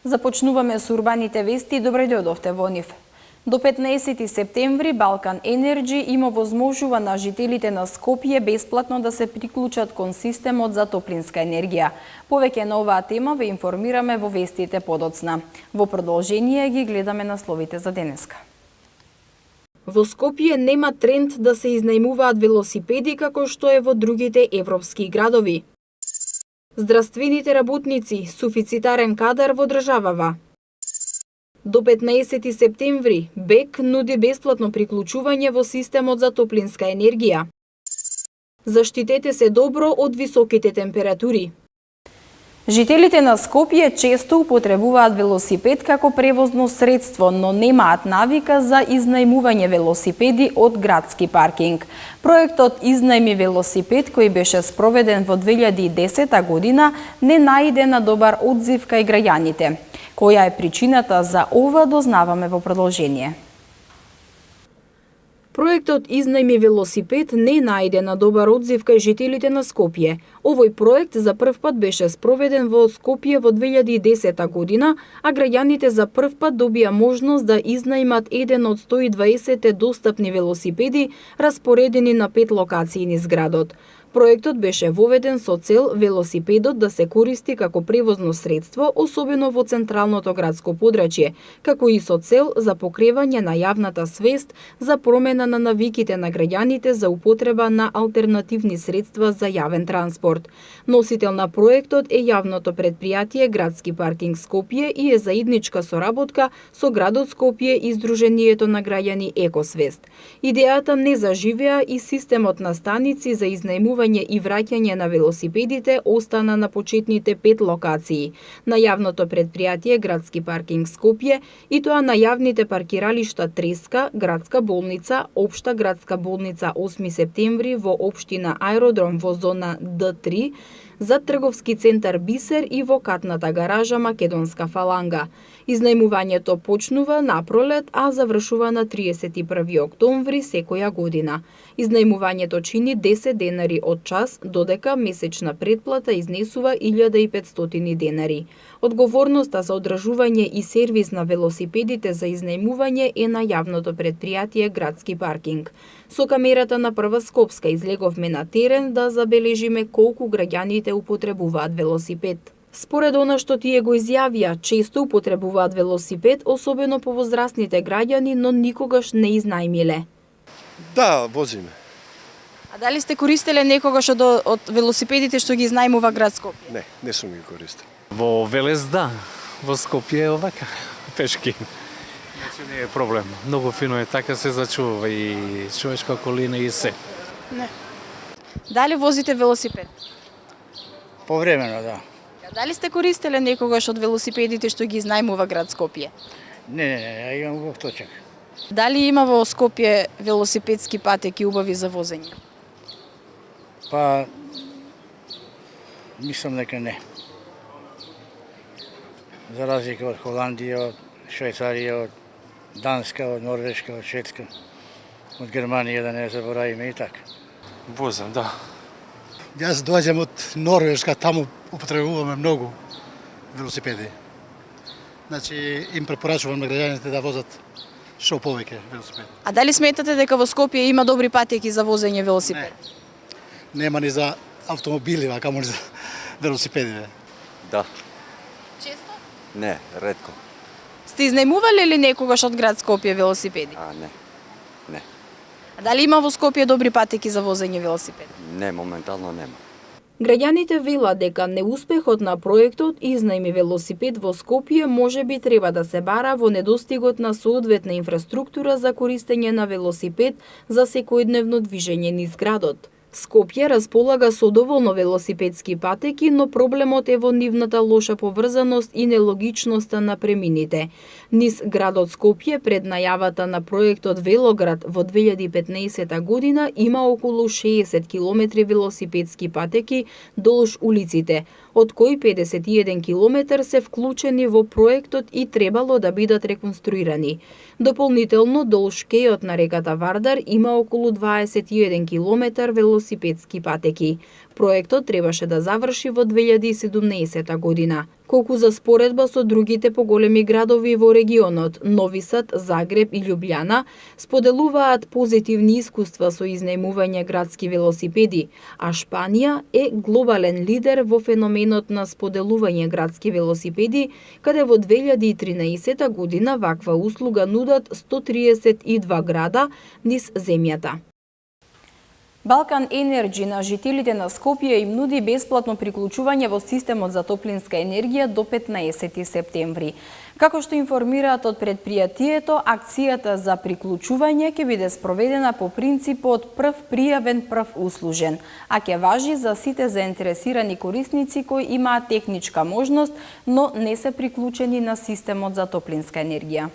Започнуваме со урбаните вести и добре дојдовте во нив. До 15 септември Балкан Енерджи им овозможува на жителите на Скопје бесплатно да се приклучат кон системот за топлинска енергија. Повеќе на оваа тема ве информираме во вестите подоцна. Во продолжение ги гледаме насловите за денеска. Во Скопје нема тренд да се изнајмуваат велосипеди како што е во другите европски градови. Здравствените работници, суфицитарен кадар во државава. До 15 септември БЕК нуди бесплатно приклучување во системот за топлинска енергија. Заштитете се добро од високите температури. Жителите на Скопје често употребуваат велосипед како превозно средство, но немаат навика за изнајмување велосипеди од градски паркинг. Проектот Изнајми велосипед, кој беше спроведен во 2010 година, не најде на добар одзив кај граѓаните. Која е причината за ова, дознаваме во продолжение. Проектот Изнајми велосипед не најде на добар одзив кај жителите на Скопје. Овој проект за прв пат беше спроведен во Скопје во 2010 година, а граѓаните за прв пат добија можност да изнајмат еден од 120 достапни велосипеди распоредени на 5 локации низ градот. Проектот беше воведен со цел велосипедот да се користи како превозно средство, особено во централното градско подрачје, како и со цел за покревање на јавната свест за промена на навиките на граѓаните за употреба на алтернативни средства за јавен транспорт. Носител на проектот е јавното претпријатие Градски паркинг Скопје и е заедничка соработка со градот Скопје и Сдруженијето на граѓани Екосвест. Идејата не заживеа и системот на станици за изнајмување и враќање на велосипедите остана на почетните 5 локации. На јавното претпријатие Градски паркинг Скопје и тоа на јавните паркиралишта Треска, Градска болница, Општа градска болница 8 септември во општина Аеродром во зона Д3, за трговски центар Бисер и во катната гаража Македонска фаланга. Изнајмувањето почнува на пролет, а завршува на 31 октомври секоја година. Изнајмувањето чини 10 денари од час, додека месечна претплата изнесува 1500 денари. Одговорноста за одржување и сервис на велосипедите за изнајмување е на јавното претпријатие Градски паркинг. Со камерата на Прва Скопска излеговме на терен да забележиме колку граѓаните употребуваат велосипед. Според она што тие го изјавија, често употребуваат велосипед, особено повозрастните граѓани, но никогаш не изнајмиле. Да, возиме. А дали сте користеле некогаш од велосипедите што ги изнајмува град Скопје? Не сум ги користел. Во Велес да, во Скопје овака, пешки. Значи не е проблем. Многу фино е, така се зачува и човечка околина и се. Не. Дали возите велосипед? Повремено, да. Дали сте користеле некогаш од велосипедите што ги изнајмува град Скопје? Не, ја имам убав точак. Дали има во Скопје велосипедски патеки убави за возење? Па, мислам дека не. За разлика од Холандија, од Швајцарија, од Данска, од Норвешка, од Шведска, од Германија, да не заборавиме и така. Возам, да. Јас доаѓам од Норвешка, таму употребуваме многу велосипеди. Значи, им препорачувам на граѓаните да возат што повеќе велосипеди. А дали сметате дека во Скопје има добри патеки за возење велосипед? Нема ни за автомобили, камо ли за велосипеди. Да. Често? Не, ретко. Сте изнајмувале ли некогаш од град Скопје велосипеди? Не. Не. А дали има во Скопје добри патеки за возење велосипед? Не, моментално нема. Граѓаните велат дека неуспехот на проектот Изнајми велосипед во Скопје можеби треба да се бара во недостигот на соодветна инфраструктура за користење на велосипед за секојдневно движење низ градот. Скопје располага со доволно велосипедски патеки, но проблемот е во нивната лоша поврзаност и нелогичноста на премините. Низ градот Скопје пред најавата на проектот Велоград во 2015 година има околу 60 км велосипедски патеки долж улиците, од кои 51 км се вклучени во проектот и требало да бидат реконструирани. Дополнително долж кејот на реката Вардар има околу 21 км велосипедски велосипедски патеки. Проектот требаше да заврши во 2017 година. Колку за споредба со другите поголеми градови во регионот, Нови Сад, Загреб и Љубљана, споделуваат позитивни искуства со изнајмување градски велосипеди, а Шпанија е глобален лидер во феноменот на споделување градски велосипеди, каде во 2013 година ваква услуга нудат 132 града низ земјата. Балкан Енерджи на жителите на Скопје им нуди бесплатно приклучување во системот за топлинска енергија до 15 септември. Како што информираат од предпријатието, акцијата за приклучување ќе биде спроведена по принципот прв пријавен, прв услужен, а ќе важи за сите заинтересирани корисници кои имаат техничка можност, но не се приклучени на системот за топлинска енергија.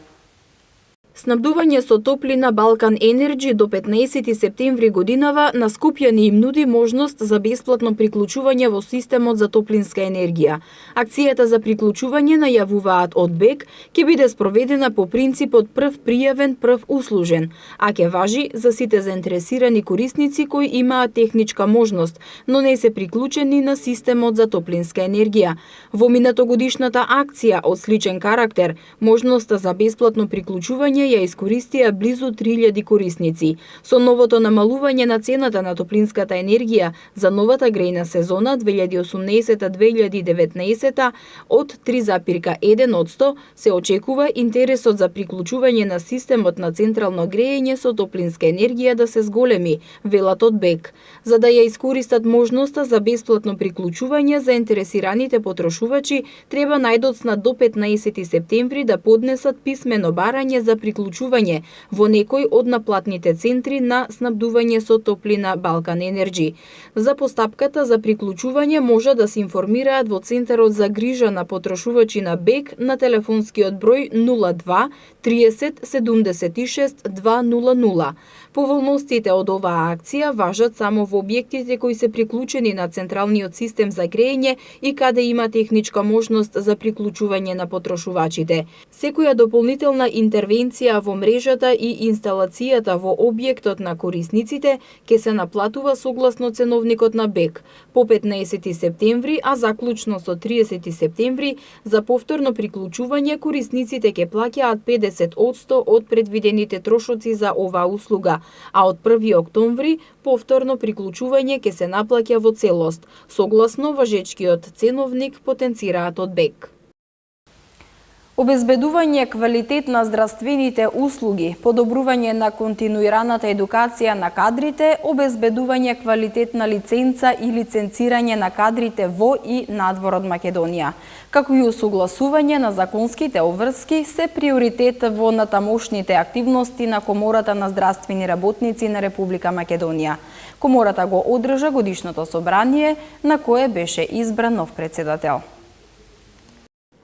Снабдување со топлина Балкан Енерджи до 15 септември годинава на Скопјани им нуди можност за бесплатно приклучување во системот за топлинска енергија. Акцијата за приклучување, најавуваат од БЕК, ќе биде спроведена по принципот прв пријавен, прв услужен, а ќе важи за сите заинтересирани корисници кои имаат техничка можност, но не се приклучени на системот за топлинска енергија. Во минатогодишната акција од сличен карактер, можноста за бесплатно приклучување ја искористија близу 3000 корисници. Со новото намалување на цената на топлинската енергија за новата грејна сезона 2018-2019 од 3,1% се очекува интересот за приклучување на системот на централно грејење со топлинска енергија да се зголеми, велат од БЕК. За да ја искористат можноста за бесплатно приклучување, заинтересираните потрошувачи треба најдоцна до 15 септември да поднесат писмено барање за приклучување во некој од наплатните центри на снабдување со топлина Балкан Енерджи. За постапката за приклучување може да се информираат во Центарот за грижа на потрошувачи на БЕК на телефонскиот број 02 30 76 200. Поволностите од оваа акција важат само во објектите кои се приклучени на централниот систем за грејење и каде има техничка можност за приклучување на потрошувачите. Секоја дополнителна интервенција во мрежата и инсталацијата во објектот на корисниците ќе се наплатува согласно ценовникот на БЕК по 15 септември, а заклучно со 30 септември за повторно приклучување корисниците ќе плаќаат 50% од предвидените трошоци за оваа услуга, а од 1 октомври повторно приклучување ќе се наплаќа во целост, согласно важечкиот ценовник, потенцираат од БЕК. Обезбедување квалитет на здравствените услуги, подобрување на континуираната едукација на кадрите, обезбедување квалитет на лиценца и лиценцирање на кадрите во и надвор од Македонија, како и усогласување на законските обврски се приоритет во натамошните активности на Комората на здравствени работници на Република Македонија. Комората го одржа годишното собрание, на кое беше избран нов председател.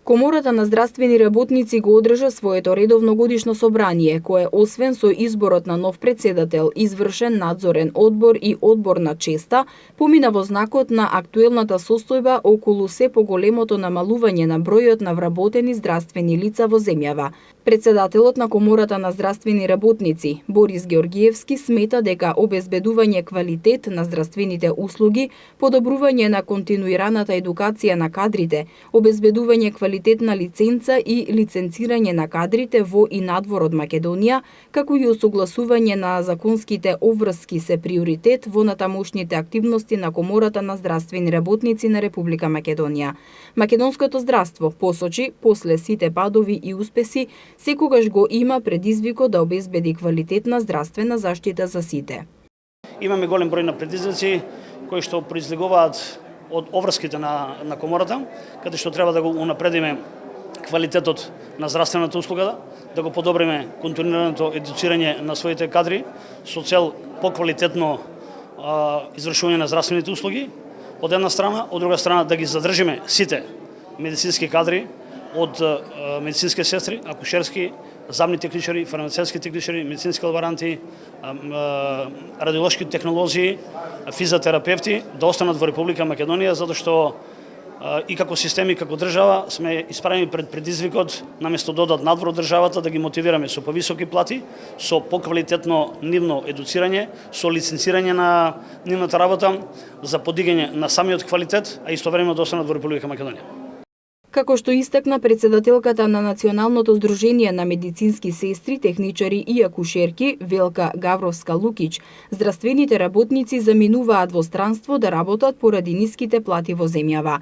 Комората на здравствени работници го одржа своето редовно годишно собрание, кое освен со изборот на нов председател, извршен надзорен одбор и одбор на честа, помина во знакот на актуелната состојба околу се поголемото намалување на бројот на вработени здравствени лица во земјава. Председателот на Комората на здравствени работници, Борис Георгиевски, смета дека обезбедување квалитет на здравствените услуги, подобрување на континуираната едукација на кадрите, обезбедување квалитет на лиценца и лиценцирање на кадрите во и надвор од Македонија, како и усогласување на законските обврски се приоритет во натамошните активности на Комората на здравствени работници на Република Македонија. Македонското здравство посочи, после сите падови и успеси, секогаш го има предизвикот да обезбеди квалитетна здравствена заштита за сите. Имаме голем број на предизвици кои што произлегуваат од обврските на Комората, каде што треба да го унапредиме квалитетот на здравствената услуга, да го подобриме континуираното едуцирање на своите кадри со цел поквалитетно извршување на здравствените услуги, од една страна, од друга страна да ги задржиме сите медицински кадри, од медицински сестри, акушерски, замни техничари, фармацевтски техничари, медицински лаборанти, радиолошки технолози, физиотерапевти да останат во Република Македонија, затоа што и како системи, како држава, сме исправени пред предизвикот, наместо да одат надвор од државата, да ги мотивираме со повисоки плати, со поквалитетно нивно едуцирање, со лиценцирање на нивната работа, за подигање на самиот квалитет, а истовремено да останат во Република Македонија. Како што истакна председателката на Националното здружение на медицински сестри, техничари и акушерки Велка Гавровска-Лукич, здравствените работници заминуваат во странство да работат поради ниските плати во земјава.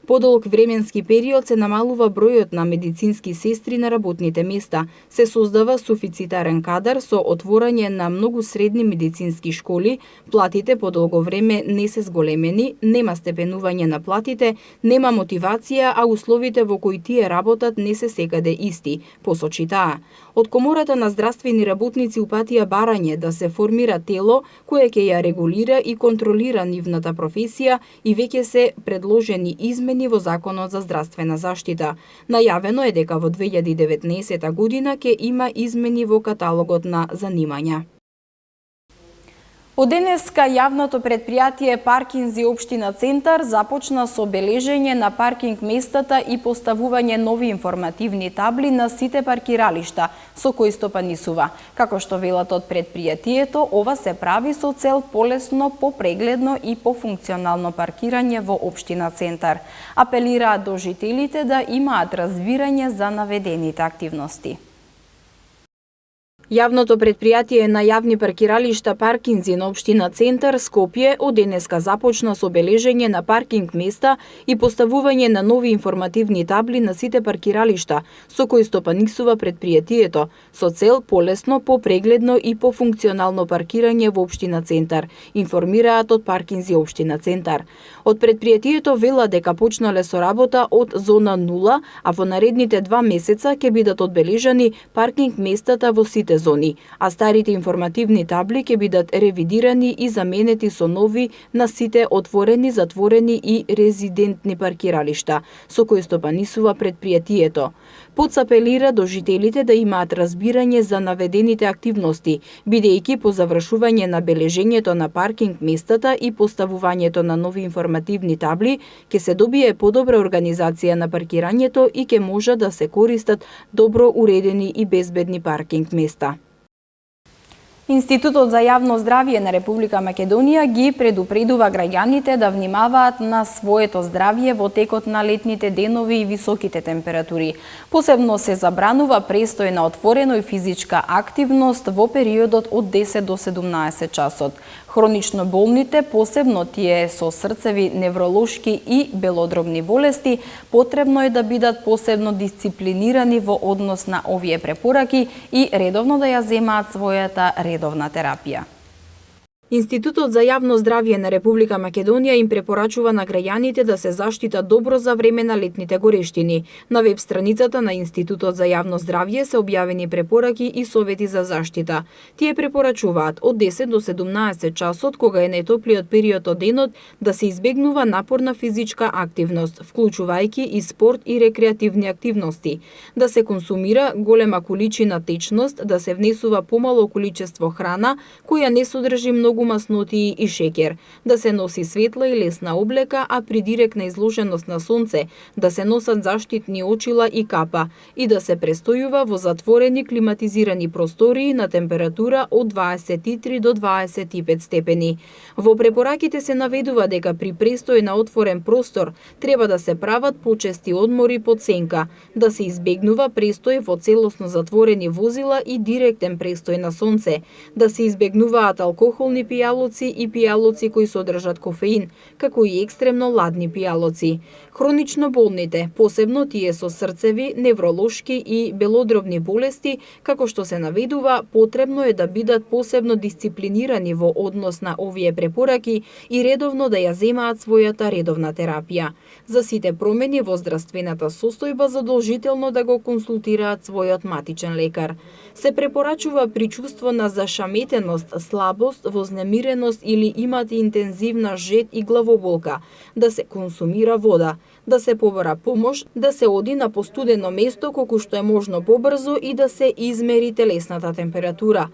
Подолг временски период се намалува бројот на медицински сестри на работните места, се создава суфицитарен кадар со отворање на многу средни медицински школи, платите по долго време не се зголемени, нема степенување на платите, нема мотивација, а условите во кои тие работат не се секаде исти, посочи таа. Од Комората на здравствени работници упатија барање да се формира тело кое ќе ја регулира и контролира нивната професија и веќе се предложени измени во Законот за здравствена заштита. Најавено е дека во 2019 година ќе има измени во каталогот на занимања. Од денеска јавното предпријатие Паркинзи општина Центар започна со бележење на паркинг местата и поставување нови информативни табли на сите паркиралишта со кои стопанисува. Како што велат од предпријатието, ова се прави со цел полесно, попрегледно и пофункционално паркирање во општина Центар. Апелираат до жителите да имаат разбирање за наведените активности. Јавното предпријатие на јавни паркиралишта Паркинзи на општина Центар Скопје од денеска започна со бележење на паркинг места и поставување на нови информативни табли на сите паркиралишта со кои стопанисува предпријатието со цел полесно, попрегледно и пофункционално паркирање во општина Центар, информираат од Паркинзи општина Центар. Од предпријатието вела дека почнале со работа од зона 0, а во наредните 2 месеца ќе бидат одбележани паркинг местата во сите зони, а старите информативни табли ќе бидат ревидирани и заменети со нови на сите отворени, затворени и резидентни паркиралишта, со кои стопанисува предпријатието. Апелира до жителите да имаат разбирање за наведените активности, бидејќи по завршување на бележењето на паркинг местата и поставувањето на нови информативни табли, ќе се добие подобра организација на паркирањето и ќе може да се користат добро уредени и безбедни паркинг места. Институтот за јавно здравје на Република Македонија ги предупредува граѓаните да внимаваат на своето здравје во текот на летните денови и високите температури. Посебно се забранува престој на отворено и физичка активност во периодот од 10 до 17 часот. Хронично болните, посебно тие со срцеви, невролошки и белодробни болести, потребно е да бидат посебно дисциплинирани во однос на овие препораки и редовно да ја земаат својата редовна терапија. Институтот за јавно здравје на Република Македонија им препорачува на граѓаните да се заштитат добро за време на летните горештини. На веб страницата на Институтот за јавно здравје се објавени препораки и совети за заштита. Тие препорачуваат од 10 до 17 часот, кога е најтоплиот период од денот, да се избегнува напорна физичка активност, вклучувајќи и спорт и рекреативни активности, да се консумира голема количина течност, да се внесува помало количество храна која не содржи многу маснотии и шеќер, да се носи светла и лесна облека, а при директна изложеност на сонце, да се носат заштитни очила и капа и да се престојува во затворени климатизирани простории на температура од 23 до 25 степени. Во препораките се наведува дека при престој на отворен простор треба да се прават почести одмори под сенка, да се избегнува престој во целосно затворени возила и директен престој на сонце, да се избегнуваат алкохолни пијалоци и пијалоци кои содржат кофеин, како и екстремно ладни пијалоци. Хронично болните, посебно тие со срцеви, невролошки и белодробни болести, како што се наведува, потребно е да бидат посебно дисциплинирани во однос на овие препораки и редовно да ја земаат својата редовна терапија. За сите промени во здравствената состојба задолжително да го консултираат својот матичен лекар. Се препорачува при чувство на зашаметеност, слабост, вознемиреност или имате интензивна жет и главоболка, да се консумира вода, да се побара помош, да се оди на постудено место колку што е можно побрзо и да се измери телесната температура.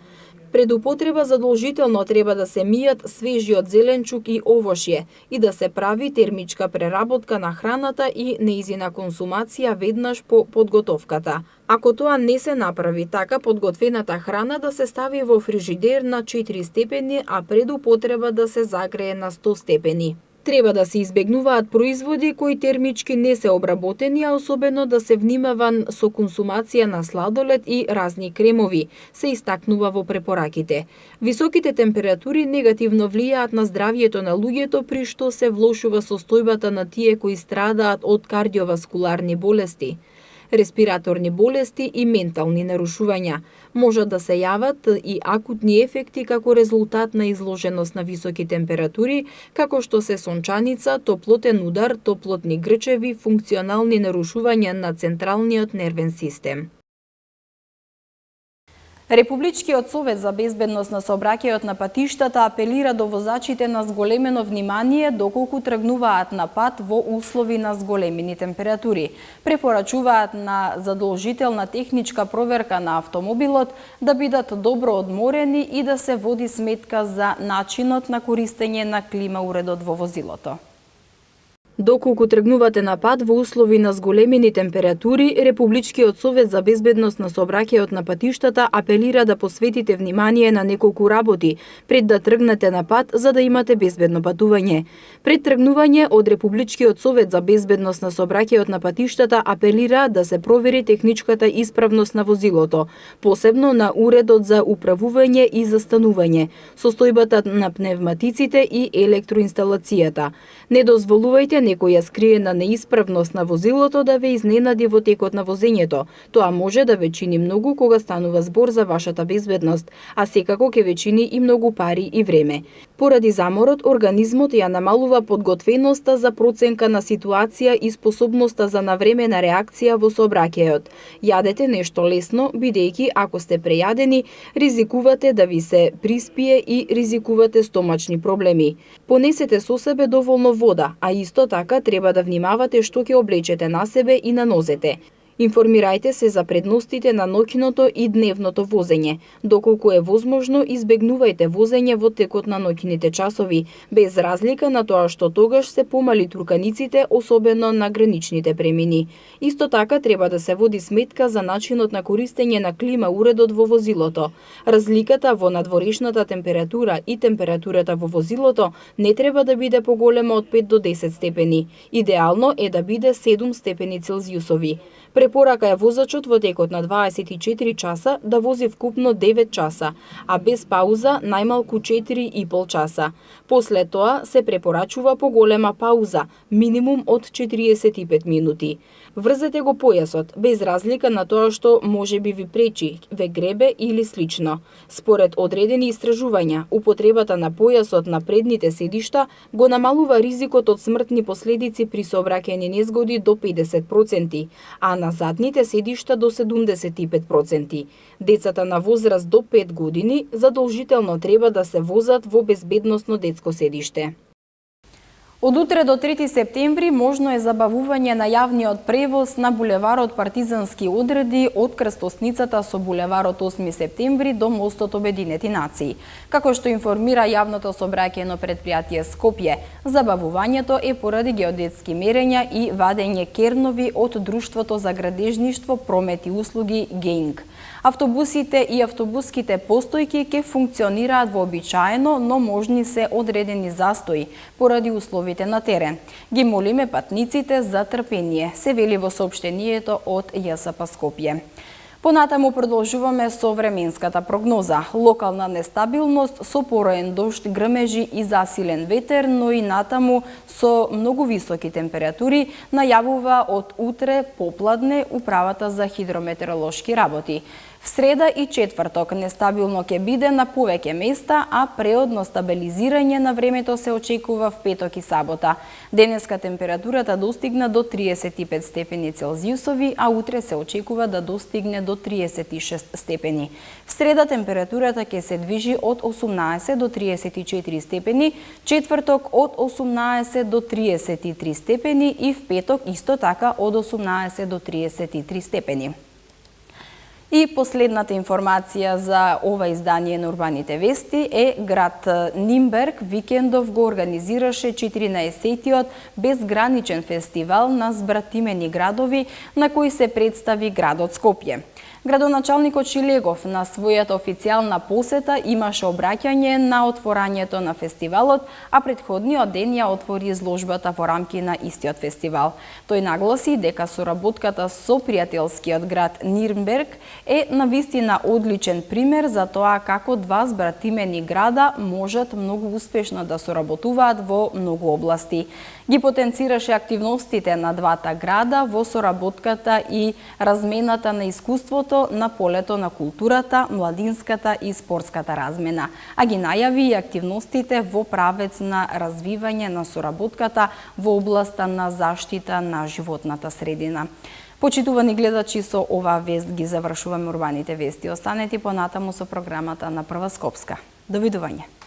Пред употреба задолжително треба да се мијат свежиот зеленчук и овошје и да се прави термичка преработка на храната и нејзина консумација веднаш по подготовката. Ако тоа не се направи, така подготвената храна да се стави во фрижидер на 4 степени, а пред употреба да се загрее на 100 степени. Треба да се избегнуваат производи кои термички не се обработени, а особено да се внимава со консумација на сладолед и разни кремови, се истакнува во препораките. Високите температури негативно влијаат на здравјето на луѓето, при што се влошува состојбата на тие кои страдаат од кардиоваскуларни болести, респираторни болести и ментални нарушувања. Можат да се јават и акутни ефекти како резултат на изложеност на високи температури, како што се сончаница, топлотен удар, топлотни грчеви, функционални нарушувања на централниот нервен систем. Републичкиот совет за безбедност на сообраќајот на патиштата апелира до возачите на зголемено внимание доколку тргнуваат на пат во услови на зголемени температури. Препорачуваат на задолжителна техничка проверка на автомобилот, да бидат добро одморени и да се води сметка за начинот на користење на клима уредот во возилото. Доколку тргнувате на пат во услови на зголемени температури, Републичкиот совет за безбедност на сообраќајот на патиштата апелира да посветите внимание на неколку работи пред да тргнете на пат за да имате безбедно патување. Пред тргнување од Републичкиот совет за безбедност на сообраќајот на патиштата апелира да се провери техничката исправност на возилото, посебно на уредот за управување и застанување, состојбата на пневматиците и електроинсталацијата. Не дозволувајте некоја скриена неисправност на возилото да ве изненади во текот на возењето. Тоа може да ве чини многу кога станува збор за вашата безбедност, а секако ќе ве чини и многу пари и време. Поради заморот, организмот ја намалува подготвеноста за проценка на ситуација и способноста за навремена реакција во сообраќајот. Јадете нешто лесно, бидејќи ако сте прејадени, ризикувате да ви се приспие и ризикувате стомачни проблеми. Понесете со себе доволно вода, а исто така треба да внимавате што ќе облечете на себе и на нозете. Информирајте се за предностите на ноќното и дневното возење. Доколку е возможно, избегнувајте возење во текот на ноќните часови, без разлика на тоа што тогаш се помали турканиците, особено на граничните премини. Исто така треба да се води сметка за начинот на користење на клима уредот во возилото. Разликата во надворешната температура и температурата во возилото не треба да биде поголема од 5 до 10 степени. Идеално е да биде 7 степени Целзиусови. Препорака е возачот во текот на 24 часа да вози вкупно 9 часа, а без пауза најмалку 4,5 часа. После тоа се препорачува поголема пауза, минимум од 45 минути. Врзете го појасот, без разлика на тоа што може би ви пречи, ве гребе или слично. Според одредени истражувања, употребата на појасот на предните седишта го намалува ризикот од смртни последици при сообраќајни незгоди до 50%, а на задните седишта до 75%. Децата на возраст до 5 години задолжително треба да се возат во безбедносно детско седиште. Од утре до 3 септември можно е забавување на јавниот превоз на булеварот Партизански одреди од крстосницата со булеварот 8 септември до мостот Обединети нации. Како што информира јавното сообраќајно предпријатие Скопје, забавувањето е поради геодетски мерења и вадење кернови од Друштвото за градежништво, промет и услуги ГЕИНГ. Автобусите и автобуските постојки ќе функционираат вообичаено, но можни се одредени застои поради условите на терен. Ги молиме патниците за трпение, се вели во соопштението од ЈСП Скопје. Понатаму продолжуваме со временската прогноза. Локална нестабилност со пороен дожд, грмежи и засилен ветер, но и натаму со многу високи температури, најавува од утре попладне Управата за хидрометеоролошки работи. В среда и четврток нестабилно ќе биде на повеќе места, а преодно стабилизирање на времето се очекува в петок и сабота. Денеска температурата достигна до 35 степени Целзиусови, а утре се очекува да достигне до 36 степени. В среда температурата ќе се движи од 18 до 34 степени, четврток од 18 до 33 степени и в петок исто така од 18 до 33 степени. И последната информација за ова издание на Урбаните вести е град Нимберг викендов го организираше 14-тиот безграничен фестивал на збратимени градови на кој се представи градот Скопје. Градоначалникот Шилегов на својата официјална посета имаше обраќање на отворањето на фестивалот, а претходниот ден ја отвори изложбата во рамки на истиот фестивал. Тој нагласи дека соработката со пријателскиот град Нирнберг е навистина одличен пример за тоа како два збратимени града можат многу успешно да соработуваат во многу области. Ги потенцираше активностите на двата града во соработката и размената на искуството на полето на културата, младинската и спортската размена, а ги најави и активностите во правец на развивање на соработката во областа на заштита на животната средина. Почитувани гледачи, со оваа вест ги завршуваме Урбаните вести. Останете понатаму со програмата на Прва Скопска. Довидување.